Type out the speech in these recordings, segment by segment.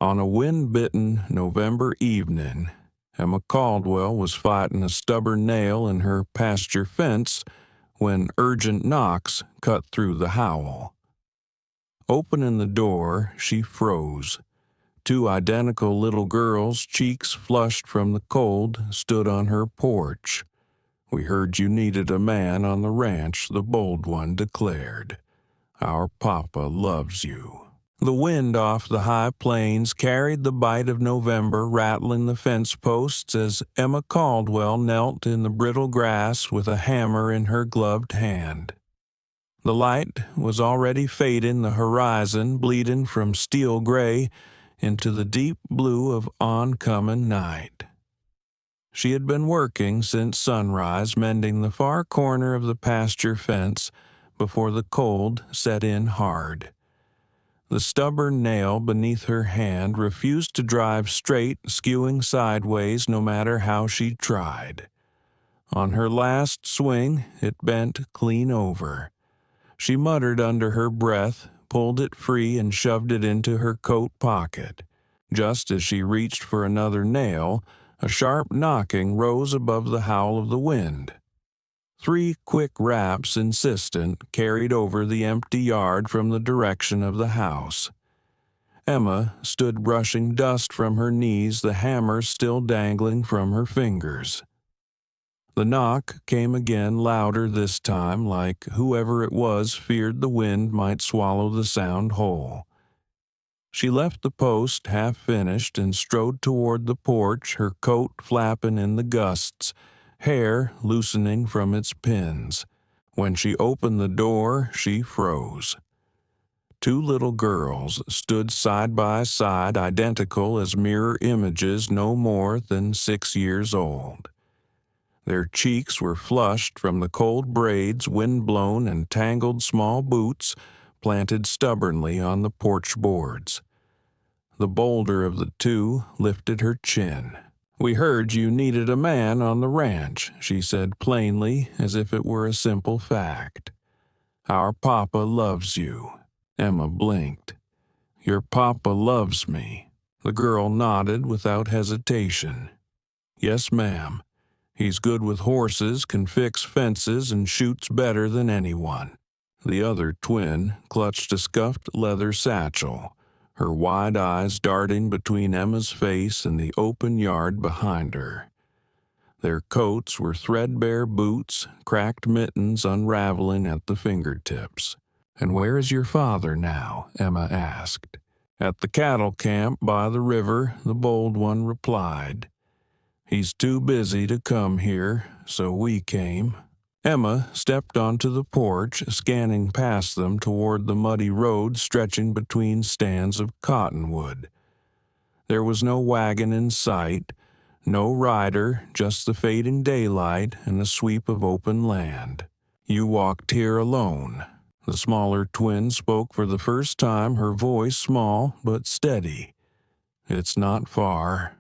On a wind-bitten November evening, Emma Caldwell was fighting a stubborn nail in her pasture fence when urgent knocks cut through the howl. Opening the door, she froze. Two identical little girls, cheeks flushed from the cold, stood on her porch. "We heard you needed a man on the ranch," the bold one declared. "Our papa loves you." The wind off the high plains carried the bite of November, rattling the fence posts as Emma Caldwell knelt in the brittle grass with a hammer in her gloved hand. The light was already fading the horizon, bleeding from steel gray into the deep blue of oncoming night. She had been working since sunrise, mending the far corner of the pasture fence before the cold set in hard. The stubborn nail beneath her hand refused to drive straight, skewing sideways no matter how she tried. On her last swing, it bent clean over. She muttered under her breath, pulled it free, and shoved it into her coat pocket. Just as she reached for another nail, a sharp knocking rose above the howl of the wind. 3 quick raps, insistent, carried over the empty yard from the direction of the house. Emma stood brushing dust from her knees, the hammer still dangling from her fingers. The knock came again, louder this time, like whoever it was feared the wind might swallow the sound whole. She left the post half-finished and strode toward the porch, her coat flapping in the gusts, hair loosening from its pins. When she opened the door, she froze. 2 little girls stood side by side, identical as mirror images, no more than 6 years old. Their cheeks were flushed from the cold braids, wind-blown and tangled small boots planted stubbornly on the porch boards. The bolder of the 2 lifted her chin. "We heard you needed a man on the ranch," she said plainly, as if it were a simple fact. "Our papa loves you." Emma blinked. "Your papa loves me." The girl nodded without hesitation. "Yes, ma'am. He's good with horses, can fix fences, and shoots better than anyone." The other twin clutched a scuffed leather satchel, her wide eyes darting between Emma's face and the open yard behind her. Their coats were threadbare boots, cracked mittens unraveling at the fingertips. "And where is your father now?" Emma asked. "At the cattle camp by the river," the bold one replied. "He's too busy to come here, so we came." Emma stepped onto the porch, scanning past them toward the muddy road stretching between stands of cottonwood. There was no wagon in sight, no rider, just the fading daylight and a sweep of open land. "You walked here alone." The smaller twin spoke for the first time, her voice small but steady. "It's not far.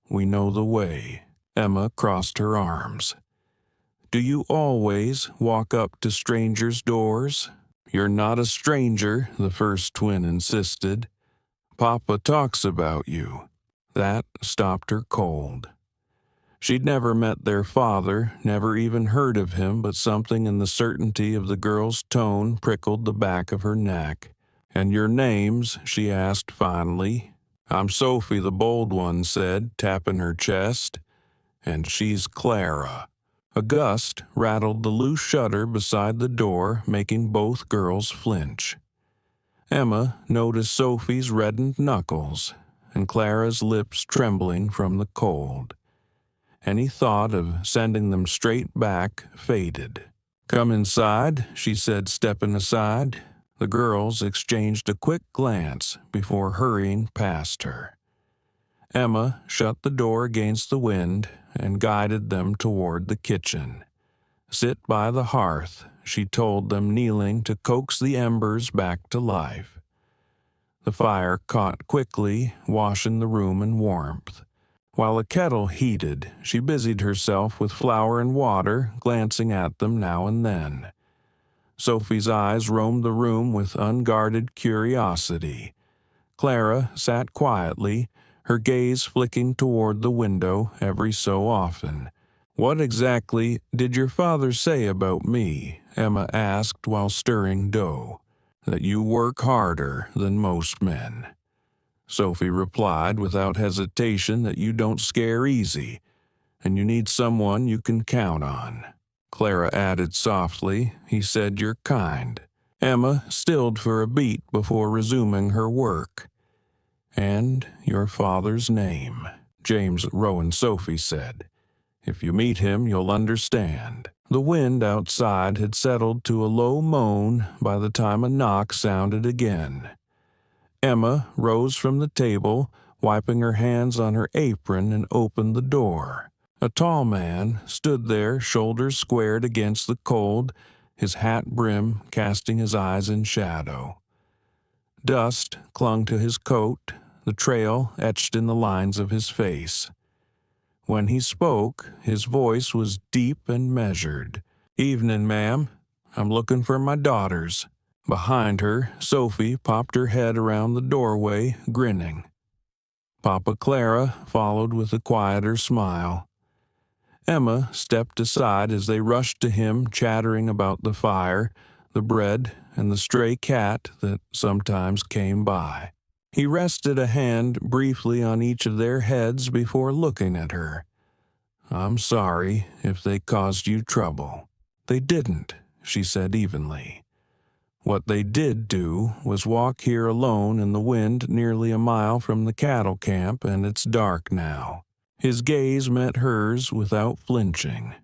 We know the way." Emma crossed her arms. "Do you always walk up to strangers' doors?" "You're not a stranger," the first twin insisted. "Papa talks about you." That stopped her cold. She'd never met their father, never even heard of him, but something in the certainty of the girl's tone prickled the back of her neck. "And your names?" she asked finally. "I'm Sophie," the bold one said, tapping her chest. "And she's Clara." A gust rattled the loose shutter beside the door, making both girls flinch. Emma noticed Sophie's reddened knuckles and Clara's lips trembling from the cold. Any thought of sending them straight back faded. "Come inside," she said, stepping aside. The girls exchanged a quick glance before hurrying past her. Emma shut the door against the wind and guided them toward the kitchen. "Sit by the hearth," she told them, kneeling to coax the embers back to life. The fire caught quickly, washing the room in warmth. While the kettle heated, she busied herself with flour and water, glancing at them now and then. Sophie's eyes roamed the room with unguarded curiosity. Clara sat quietly, her gaze flicking toward the window every so often. "What exactly did your father say about me?" Emma asked while stirring dough. "That you work harder than most men." Sophie replied without hesitation that you don't scare easy, and you need someone you can count on. Clara added softly, "He said you're kind." Emma stilled for a beat before resuming her work. "And your father's name," James Rowan Sophie said. "If you meet him, you'll understand." The wind outside had settled to a low moan by the time a knock sounded again. Emma rose from the table, wiping her hands on her apron, and opened the door. A tall man stood there, shoulders squared against the cold, his hat brim casting his eyes in shadow. Dust clung to his coat, the trail etched in the lines of his face. When he spoke, his voice was deep and measured. "Evening, ma'am. I'm looking for my daughters." Behind her, Sophie popped her head around the doorway, grinning. Papa Clara followed with a quieter smile. Emma stepped aside as they rushed to him, chattering about the fire, the bread, and the stray cat that sometimes came by. He rested a hand briefly on each of their heads before looking at her. "I'm sorry if they caused you trouble." "They didn't," she said evenly. "What they did do was walk here alone in the wind nearly a mile from the cattle camp, and it's dark now." His gaze met hers without flinching.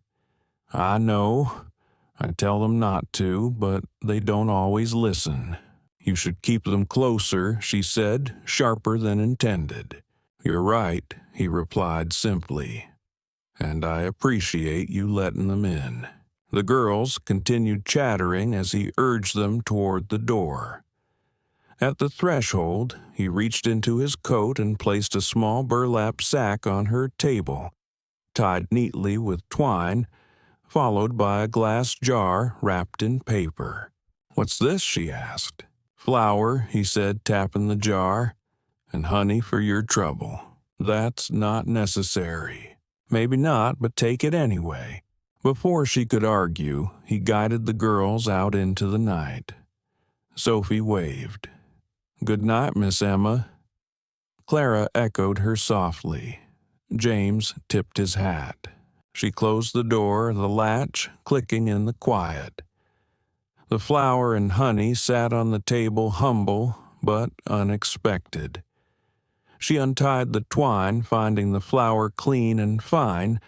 "I know. I tell them not to, but they don't always listen." "You should keep them closer," she said, sharper than intended. "You're right," he replied simply. "And I appreciate you letting them in." The girls continued chattering as he urged them toward the door. At the threshold, he reached into his coat and placed a small burlap sack on her table, tied neatly with twine, followed by a glass jar wrapped in paper. "What's this?" she asked. "Flour," he said, tapping the jar, "and honey for your trouble." "That's not necessary." "Maybe not, but take it anyway." Before she could argue, he guided the girls out into the night. Sophie waved. "Good night, Miss Emma." Clara echoed her softly. James tipped his hat. She closed the door, the latch clicking in the quiet. The flour and honey sat on the table humble but unexpected. She untied the twine, finding the flour clean and fine,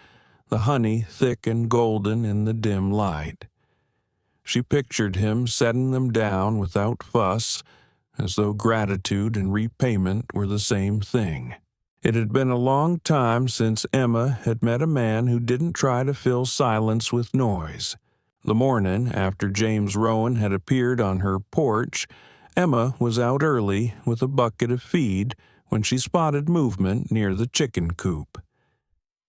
the honey thick and golden in the dim light. She pictured him setting them down without fuss, as though gratitude and repayment were the same thing. It had been a long time since Emma had met a man who didn't try to fill silence with noise. The morning after James Rowan had appeared on her porch, Emma was out early with a bucket of feed when she spotted movement near the chicken coop.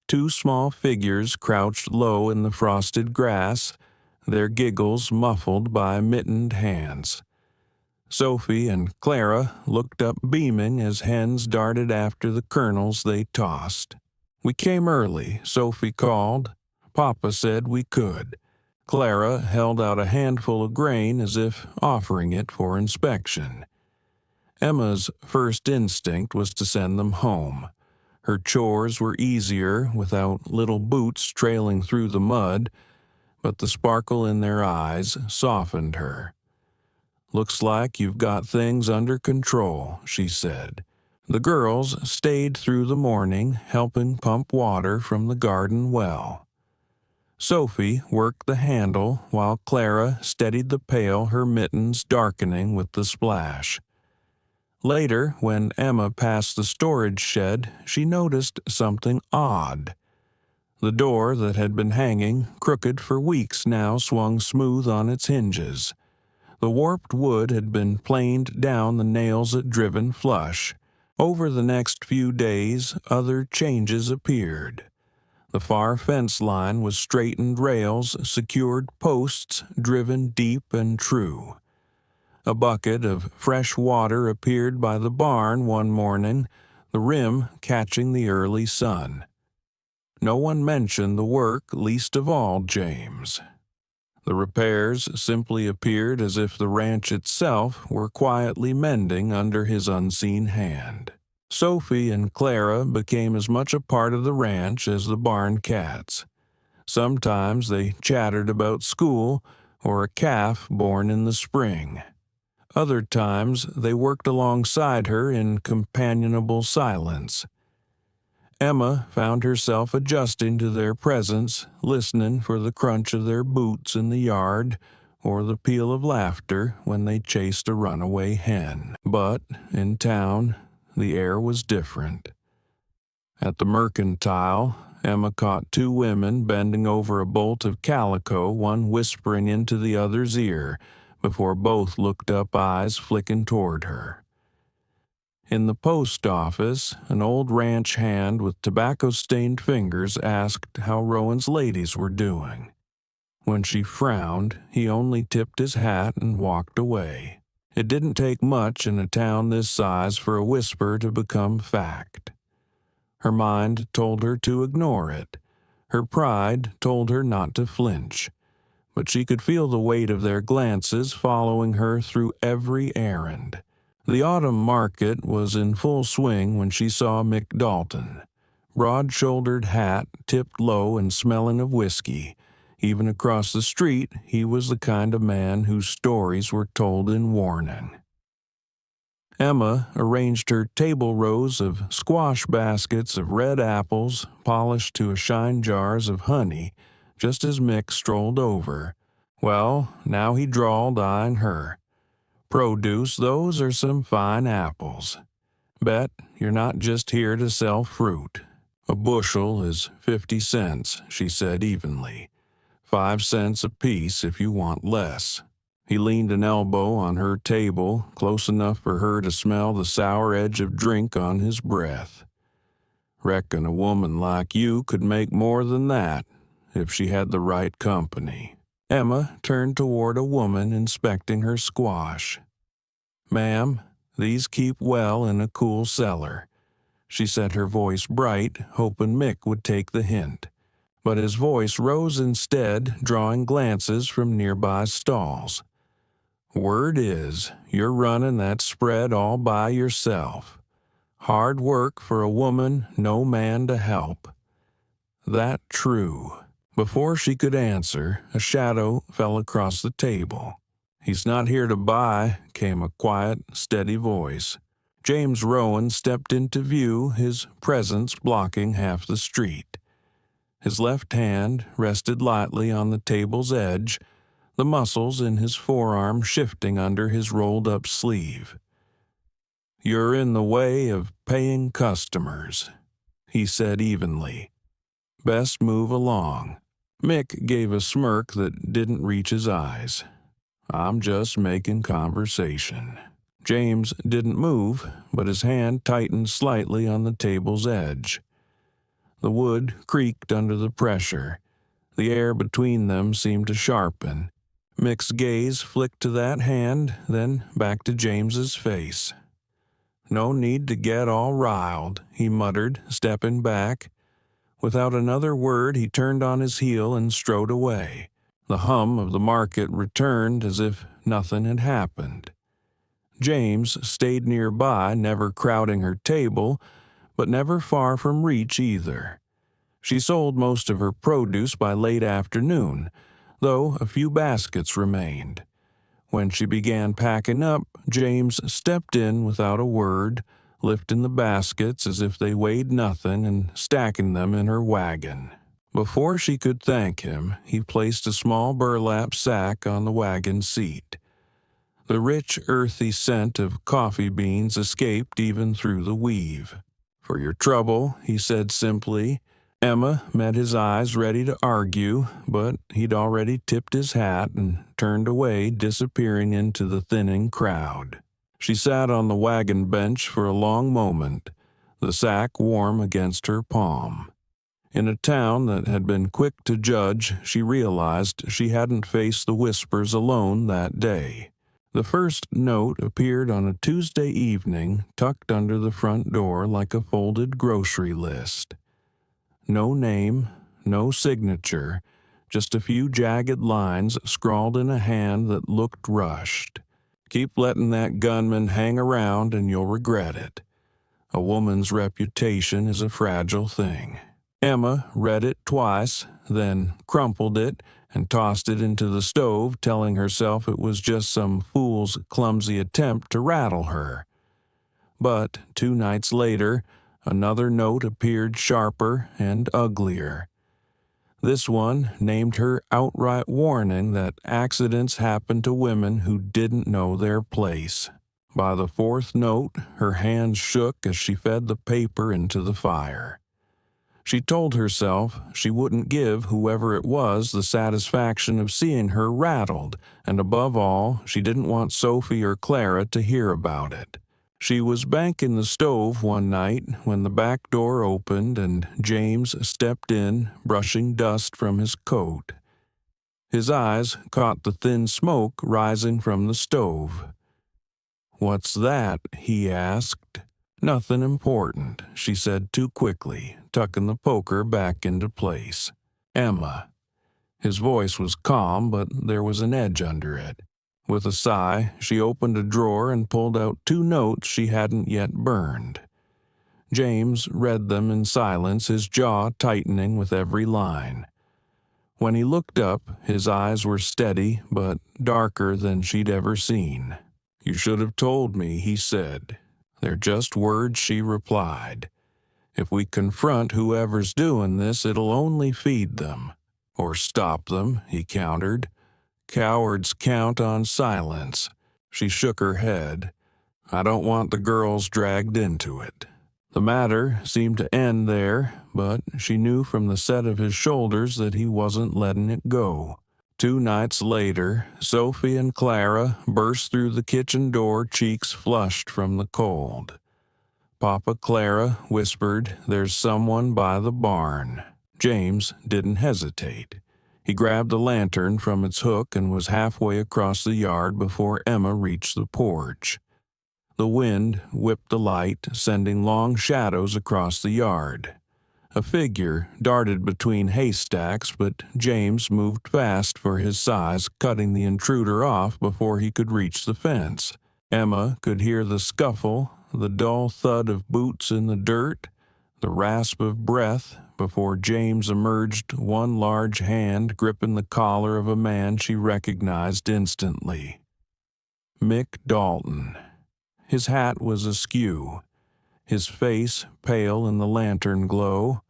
Two small figures crouched low in the frosted grass, their giggles muffled by mittened hands. Sophie and Clara looked up beaming as hens darted after the kernels they tossed. "We came early," Sophie called. "Papa said we could." Clara held out a handful of grain as if offering it for inspection. Emma's first instinct was to send them home. Her chores were easier without little boots trailing through the mud, but the sparkle in their eyes softened her. "Looks like you've got things under control," she said. The girls stayed through the morning, helping pump water from the garden well. Sophie worked the handle while Clara steadied the pail, her mittens darkening with the splash. Later, when Emma passed the storage shed, she noticed something odd. The door that had been hanging crooked for weeks now swung smooth on its hinges. The warped wood had been planed down, the nails had driven flush. Over the next few days, other changes appeared. The far fence line was straightened rails, secured posts driven deep and true. A bucket of fresh water appeared by the barn one morning, the rim catching the early sun. No one mentioned the work, least of all James. The repairs simply appeared as if the ranch itself were quietly mending under his unseen hand. Sophie and Clara became as much a part of the ranch as the barn cats. Sometimes they chattered about school or a calf born in the spring. Other times they worked alongside her in companionable silence. Emma found herself adjusting to their presence, listening for the crunch of their boots in the yard or the peal of laughter when they chased a runaway hen. But in town, the air was different. At the mercantile, Emma caught two women bending over a bolt of calico, one whispering into the other's ear, before both looked up, eyes flicking toward her. In the post office, an old ranch hand with tobacco-stained fingers asked how Rowan's ladies were doing. When she frowned, he only tipped his hat and walked away. It didn't take much in a town this size for a whisper to become fact. Her mind told her to ignore it. Her pride told her not to flinch. But she could feel the weight of their glances following her through every errand. The autumn market was in full swing when she saw Mick Dalton. Broad-shouldered hat, tipped low and smelling of whiskey. Even across the street, he was the kind of man whose stories were told in warning. Emma arranged her table rows of squash baskets of red apples, polished to a shine jars of honey, just as Mick strolled over. Well, now he drawled, eyeing her. "Produce, those are some fine apples. Bet you're not just here to sell fruit." "A bushel is 50 cents, she said evenly. 5 cents apiece if you want less. He leaned an elbow on her table, close enough for her to smell the sour edge of drink on his breath. "Reckon a woman like you could make more than that, if she had the right company." Emma turned toward a woman inspecting her squash. "Ma'am, these keep well in a cool cellar." She set her voice bright, hoping Mick would take the hint. But his voice rose instead, drawing glances from nearby stalls. "Word is, you're running that spread all by yourself. Hard work for a woman, no man to help." "That true." Before she could answer, a shadow fell across the table. "He's not here to buy," came a quiet, steady voice. James Rowan stepped into view, his presence blocking half the street. His left hand rested lightly on the table's edge, the muscles in his forearm shifting under his rolled-up sleeve. "You're in the way of paying customers," he said evenly. "Best move along." Mick gave a smirk that didn't reach his eyes. "I'm just making conversation." James didn't move, but his hand tightened slightly on the table's edge. The wood creaked under the pressure. The air between them seemed to sharpen. Mick's gaze flicked to that hand, then back to James's face. "No need to get all riled," he muttered, stepping back. Without another word, he turned on his heel and strode away. The hum of the market returned as if nothing had happened. James stayed nearby, never crowding her table, but never far from reach either. She sold most of her produce by late afternoon, though a few baskets remained. When she began packing up, James stepped in without a word, lifting the baskets as if they weighed nothing and stacking them in her wagon. Before she could thank him, he placed a small burlap sack on the wagon seat. The rich, earthy scent of coffee beans escaped even through the weave. "For your trouble," he said simply. Emma met his eyes ready to argue, but he'd already tipped his hat and turned away, disappearing into the thinning crowd. She sat on the wagon bench for a long moment, the sack warm against her palm. In a town that had been quick to judge, she realized she hadn't faced the whispers alone that day. The first note appeared on a Tuesday evening, tucked under the front door like a folded grocery list. No name, no signature, just a few jagged lines scrawled in a hand that looked rushed. Keep letting that gunman hang around and you'll regret it. A woman's reputation is a fragile thing. Emma read it twice, then crumpled it and tossed it into the stove, telling herself it was just some fool's clumsy attempt to rattle her. But 2 nights later, another note appeared sharper and uglier. This one named her outright warning that accidents happen to women who didn't know their place. By the 4th note, her hands shook as she fed the paper into the fire. She told herself she wouldn't give whoever it was the satisfaction of seeing her rattled, and above all, she didn't want Sophie or Clara to hear about it. She was banking the stove one night when the back door opened and James stepped in, brushing dust from his coat. His eyes caught the thin smoke rising from the stove. "What's that?" he asked. "Nothing important," she said too quickly, tucking the poker back into place. "Emma." His voice was calm, but there was an edge under it. With a sigh, she opened a drawer and pulled out 2 notes she hadn't yet burned. James read them in silence, his jaw tightening with every line. When he looked up, his eyes were steady but darker than she'd ever seen. "You should have told me," he said. "They're just words," she replied. "If we confront whoever's doing this, it'll only feed them." "Or stop them," he countered. "Cowards count on silence." She shook her head. "I don't want the girls dragged into it." The matter seemed to end there, but she knew from the set of his shoulders that he wasn't letting it go. 2 nights later, Sophie and Clara burst through the kitchen door, cheeks flushed from the cold. Papa Clara whispered, "There's someone by the barn." James didn't hesitate. He grabbed the lantern from its hook and was halfway across the yard before Emma reached the porch. The wind whipped the light, sending long shadows across the yard. A figure darted between haystacks, but James moved fast for his size, cutting the intruder off before he could reach the fence. Emma could hear the scuffle, the dull thud of boots in the dirt, the rasp of breath, before James emerged, one large hand gripping the collar of a man she recognized instantly. Mick Dalton. His hat was askew, his face pale in the lantern glow.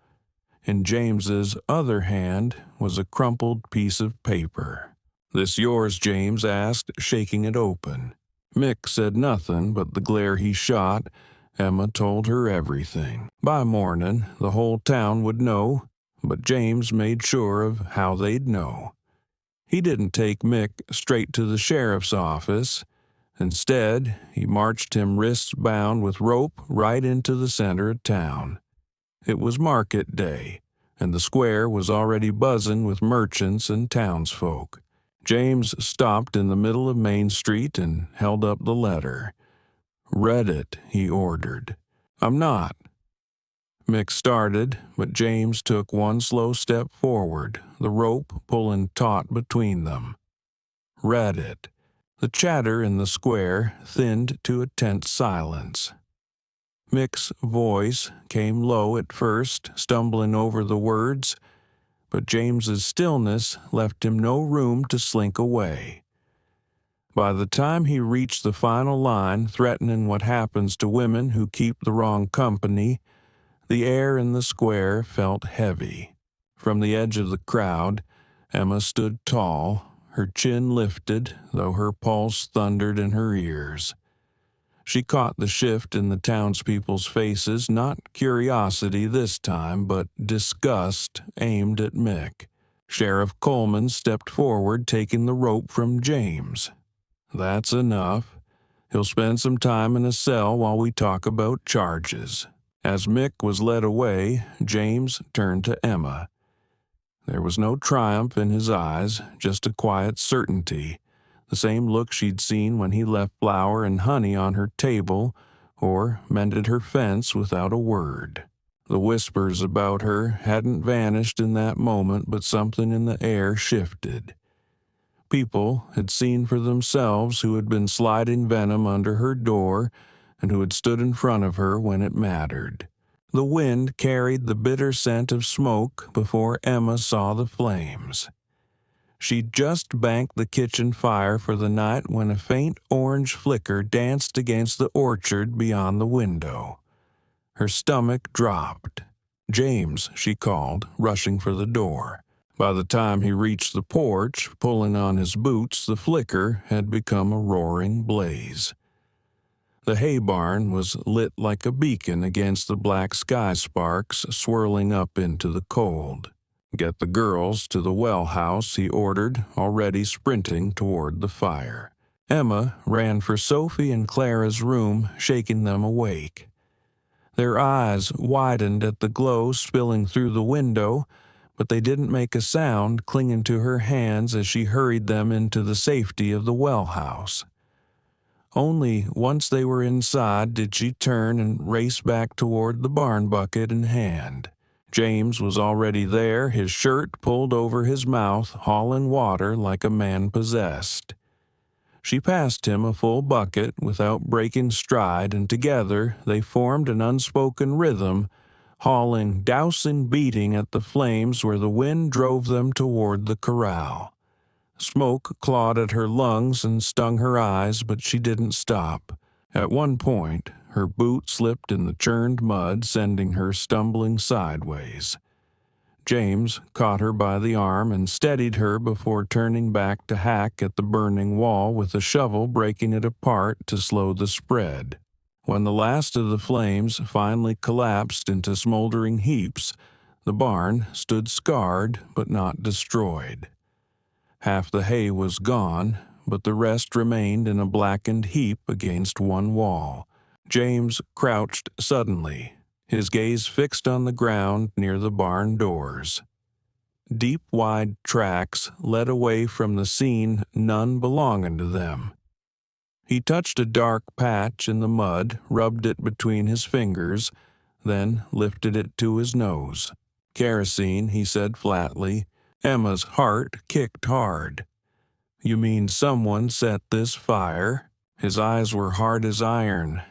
In James's other hand was a crumpled piece of paper. "This yours?" James asked, shaking it open. Mick said nothing, but the glare he shot, Emma told her everything. By morning, the whole town would know, but James made sure of how they'd know. He didn't take Mick straight to the sheriff's office. Instead, he marched him wrists bound with rope right into the center of town. It was market day, and the square was already buzzing with merchants and townsfolk. James stopped in the middle of Main Street and held up the letter. "Read it," he ordered. "I'm not." Mick started, but James took one slow step forward, the rope pulling taut between them. Read it. The chatter in the square thinned to a tense silence. Mick's voice came low at first, stumbling over the words, but James's stillness left him no room to slink away. By the time he reached the final line threatening what happens to women who keep the wrong company, the air in the square felt heavy. From the edge of the crowd, Emma stood tall, her chin lifted, though her pulse thundered in her ears. She caught the shift in the townspeople's faces, not curiosity this time, but disgust aimed at Mick. Sheriff Coleman stepped forward, taking the rope from James. "That's enough. He'll spend some time in a cell while we talk about charges." As Mick was led away, James turned to Emma. There was no triumph in his eyes, just a quiet certainty. the same look she'd seen when he left flour and honey on her table or mended her fence without a word. The whispers about her hadn't vanished in that moment, but something in the air shifted. People had seen for themselves who had been sliding venom under her door and who had stood in front of her when it mattered. The wind carried the bitter scent of smoke before Emma saw the flames. She'd just banked the kitchen fire for the night when a faint orange flicker danced against the orchard beyond the window. Her stomach dropped. "James," she called, rushing for the door. By the time he reached the porch, pulling on his boots, the flicker had become a roaring blaze. The hay barn was lit like a beacon against the black sky sparks swirling up into the cold. "Get the girls to the well house," he ordered, already sprinting toward the fire. Emma ran for Sophie and Clara's room, shaking them awake. Their eyes widened at the glow spilling through the window, but they didn't make a sound, clinging to her hands as she hurried them into the safety of the well house. Only once they were inside did she turn and race back toward the barn bucket in hand. James was already there, his shirt pulled over his mouth, hauling water like a man possessed. She passed him a full bucket without breaking stride, and together they formed an unspoken rhythm, hauling, dousing, beating at the flames where the wind drove them toward the corral. Smoke clawed at her lungs and stung her eyes, but she didn't stop. At one point, her boot slipped in the churned mud, sending her stumbling sideways. James caught her by the arm and steadied her before turning back to hack at the burning wall with a shovel, breaking it apart to slow the spread. When the last of the flames finally collapsed into smoldering heaps, the barn stood scarred but not destroyed. Half the hay was gone, but the rest remained in a blackened heap against one wall. James crouched suddenly, his gaze fixed on the ground near the barn doors. Deep, wide tracks led away from the scene, none belonging to them. He touched a dark patch in the mud, rubbed it between his fingers, then lifted it to his nose. "Kerosene," he said flatly. Emma's heart kicked hard. "You mean someone set this fire?" His eyes were hard as iron.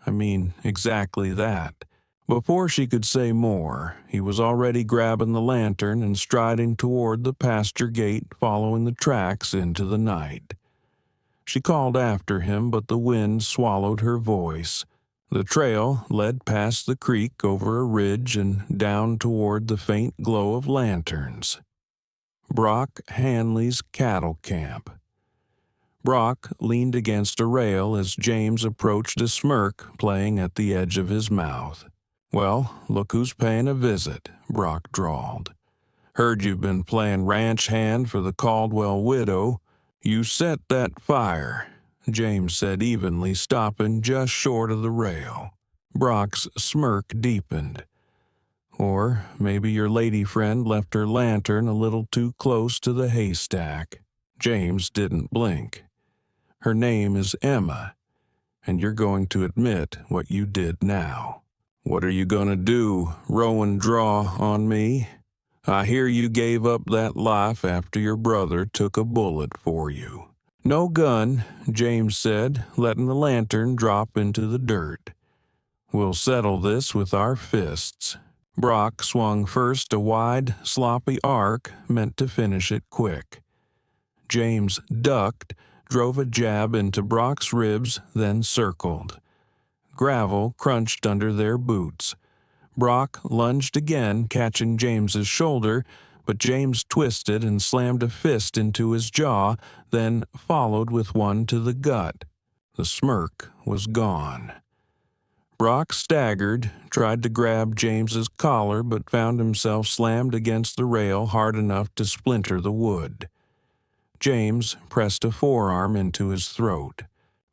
"I mean exactly that." Before she could say more, he was already grabbing the lantern and striding toward the pasture gate, following the tracks into the night. She called after him, but the wind swallowed her voice. The trail led past the creek, over a ridge, and down toward the faint glow of lanterns. Brock Hanley's cattle camp. Brock leaned against a rail as James approached, a smirk playing at the edge of his mouth. "Well, look who's paying a visit," Brock drawled. "Heard you've been playing ranch hand for the Caldwell widow. You set that fire," James said evenly, stopping just short of the rail. Brock's smirk deepened. "Or maybe your lady friend left her lantern a little too close to the haystack." James didn't blink. "Her name is Emma, and you're going to admit what you did now." "What are you going to do, row and draw on me? I hear you gave up that life after your brother took a bullet for you." "No gun," James said, letting the lantern drop into the dirt. "We'll settle this with our fists." Brock swung first a wide, sloppy arc meant to finish it quick. James ducked, drove a jab into Brock's ribs, then circled. Gravel crunched under their boots. Brock lunged again, catching James's shoulder, but James twisted and slammed a fist into his jaw, then followed with one to the gut. The smirk was gone. Brock staggered, tried to grab James's collar, but found himself slammed against the rail hard enough to splinter the wood. James pressed a forearm into his throat.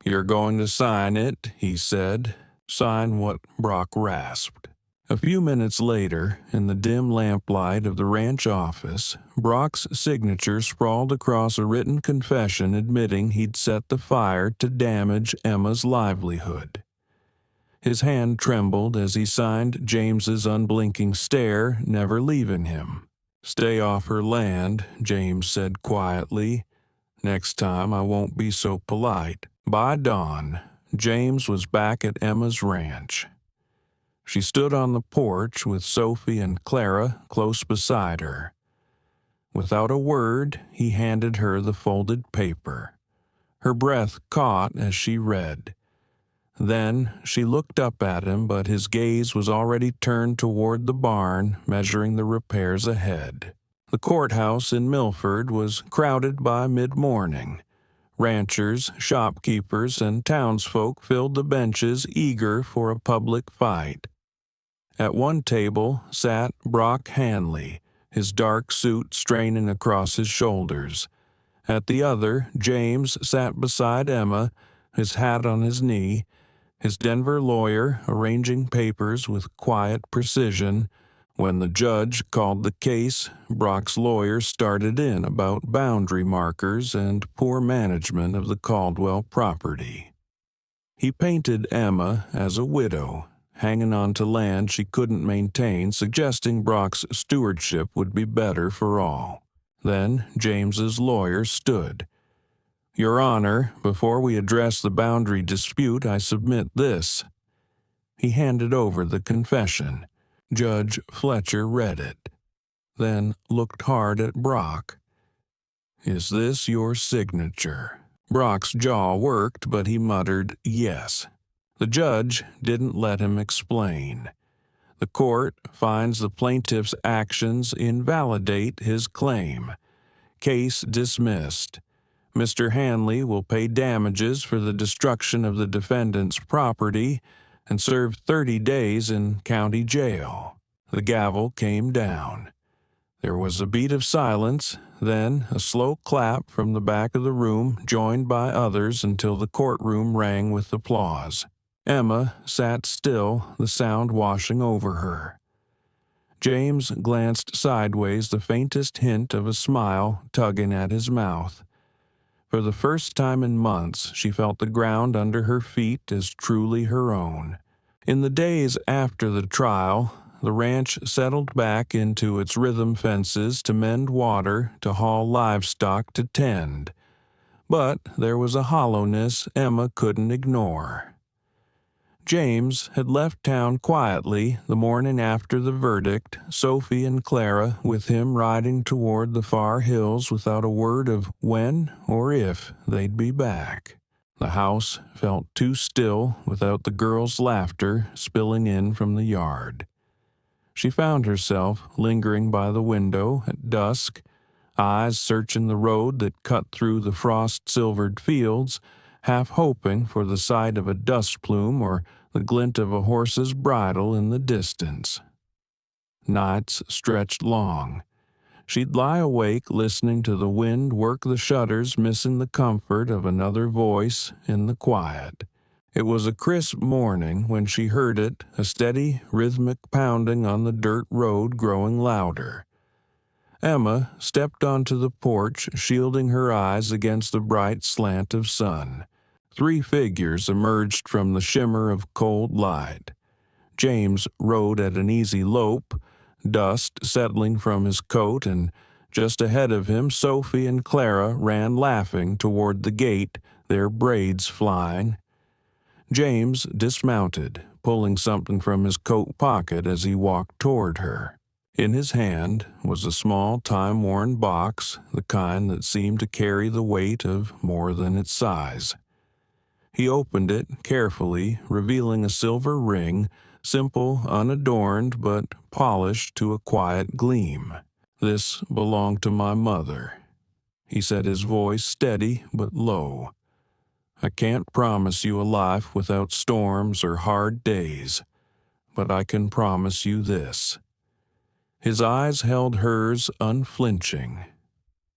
"You're going to sign it," he said. "Sign what?" Brock rasped. A few minutes later, in the dim lamplight of the ranch office, Brock's signature sprawled across a written confession admitting he'd set the fire to damage Emma's livelihood. His hand trembled as he signed James's unblinking stare, never leaving him. "Stay off her land," James said quietly. "Next time I won't be so polite." By dawn, James was back at Emma's ranch. She stood on the porch with Sophie and Clara close beside her. Without a word, he handed her the folded paper. Her breath caught as she read. Then she looked up at him, but his gaze was already turned toward the barn, measuring the repairs ahead. The courthouse in Milford was crowded by mid-morning. Ranchers, shopkeepers, and townsfolk filled the benches, eager for a public fight. At one table sat Brock Hanley, his dark suit straining across his shoulders. At the other, James sat beside Emma, his hat on his knee, his Denver lawyer arranging papers with quiet precision. When the judge called the case, Brock's lawyer started in about boundary markers and poor management of the Caldwell property. He painted Emma as a widow, hanging on to land she couldn't maintain, suggesting Brock's stewardship would be better for all. Then James's lawyer stood. "Your Honor, before we address the boundary dispute, I submit this." He handed over the confession. Judge Fletcher read it, then looked hard at Brock. "Is this your signature?" Brock's jaw worked, but he muttered yes. The judge didn't let him explain. "The court finds the plaintiff's actions invalidate his claim. Case dismissed. Mr. Hanley will pay damages for the destruction of the defendant's property and serve 30 days in county jail." The gavel came down. There was a beat of silence, then a slow clap from the back of the room, joined by others until the courtroom rang with applause. Emma sat still, the sound washing over her. James glanced sideways, the faintest hint of a smile tugging at his mouth. For the first time in months, she felt the ground under her feet as truly her own. In the days after the trial, the ranch settled back into its rhythm fences to mend water, to haul livestock to tend. But there was a hollowness Emma couldn't ignore. James had left town quietly the morning after the verdict, Sophie and Clara with him riding toward the far hills without a word of when or if they'd be back. The house felt too still without the girls' laughter spilling in from the yard. She found herself lingering by the window at dusk, eyes searching the road that cut through the frost-silvered fields, half hoping for the sight of a dust plume or the glint of a horse's bridle in the distance. Nights stretched long. She'd lie awake listening to the wind work the shutters, missing the comfort of another voice in the quiet. It was a crisp morning when she heard it, a steady, rhythmic pounding on the dirt road growing louder. Emma stepped onto the porch, shielding her eyes against the bright slant of sun. 3 figures emerged from the shimmer of cold light. James rode at an easy lope, dust settling from his coat, and just ahead of him Sophie and Clara ran laughing toward the gate, their braids flying. James dismounted, pulling something from his coat pocket as he walked toward her. In his hand was a small, time-worn box, the kind that seemed to carry the weight of more than its size. He opened it carefully, revealing a silver ring, simple, unadorned, but polished to a quiet gleam. "This belonged to my mother," he said, his voice steady but low. "I can't promise you a life without storms or hard days, but I can promise you this." His eyes held hers unflinching.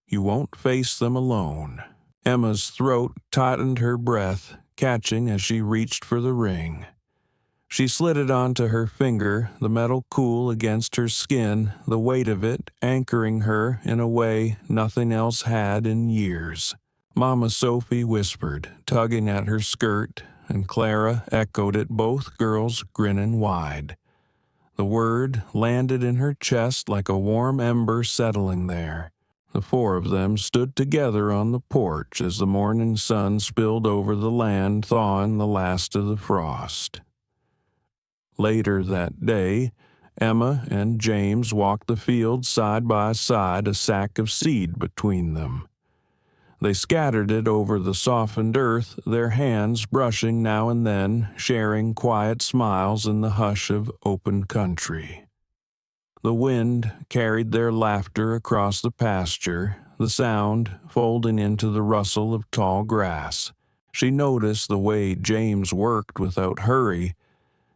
"You won't face them alone." Emma's throat tightened, her breath catching as she reached for the ring. She slid it onto her finger, the metal cool against her skin, the weight of it anchoring her in a way nothing else had in years. Mama Sophie whispered, tugging at her skirt, and Clara echoed it, both girls grinning wide. The word landed in her chest like a warm ember settling there. The four of them stood together on the porch as the morning sun spilled over the land, thawing the last of the frost. Later that day, Emma and James walked the field side by side, a sack of seed between them. They scattered it over the softened earth, their hands brushing now and then, sharing quiet smiles in the hush of open country. The wind carried their laughter across the pasture, the sound folding into the rustle of tall grass. She noticed the way James worked without hurry,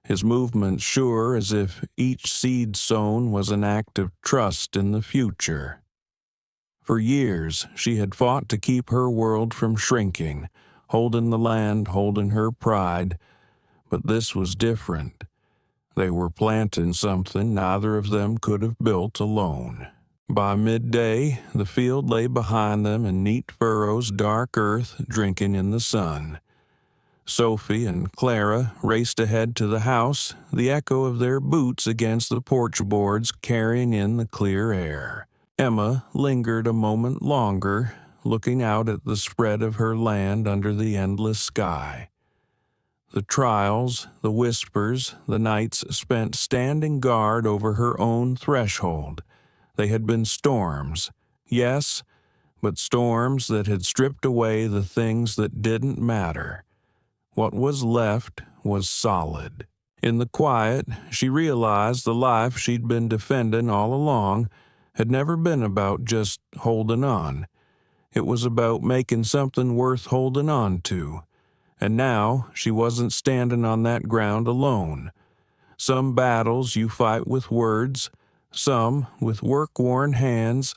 his movements sure as if each seed sown was an act of trust in the future. For years, she had fought to keep her world from shrinking, holding the land, holding her pride, but this was different. They were planting something neither of them could have built alone. By midday, the field lay behind them in neat furrows, dark earth drinking in the sun. Sophie and Clara raced ahead to the house, the echo of their boots against the porch boards carrying in the clear air. Emma lingered a moment longer, looking out at the spread of her land under the endless sky. The trials, the whispers, the nights spent standing guard over her own threshold. They had been storms, yes, but storms that had stripped away the things that didn't matter. What was left was solid. In the quiet, she realized the life she'd been defending all along had never been about just holding on. It was about making something worth holding on to. And now she wasn't standing on that ground alone. Some battles you fight with words, some with work-worn hands,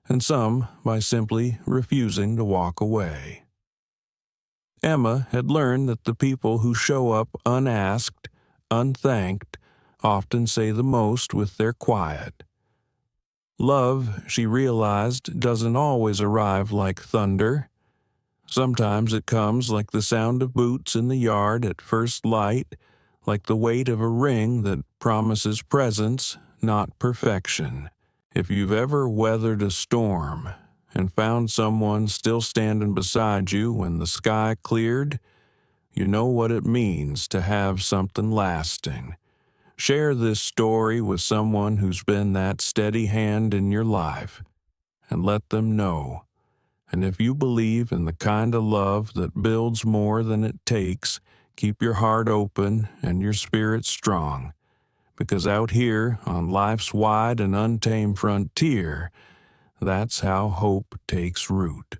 and some by simply refusing to walk away. Emma had learned that the people who show up unasked, unthanked, often say the most with their quiet. Love, she realized, doesn't always arrive like thunder. Sometimes it comes like the sound of boots in the yard at first light, like the weight of a ring that promises presence, not perfection. If you've ever weathered a storm and found someone still standing beside you when the sky cleared, you know what it means to have something lasting. Share this story with someone who's been that steady hand in your life, and let them know. And if you believe in the kind of love that builds more than it takes, keep your heart open and your spirit strong. Because out here on life's wide and untamed frontier, that's how hope takes root.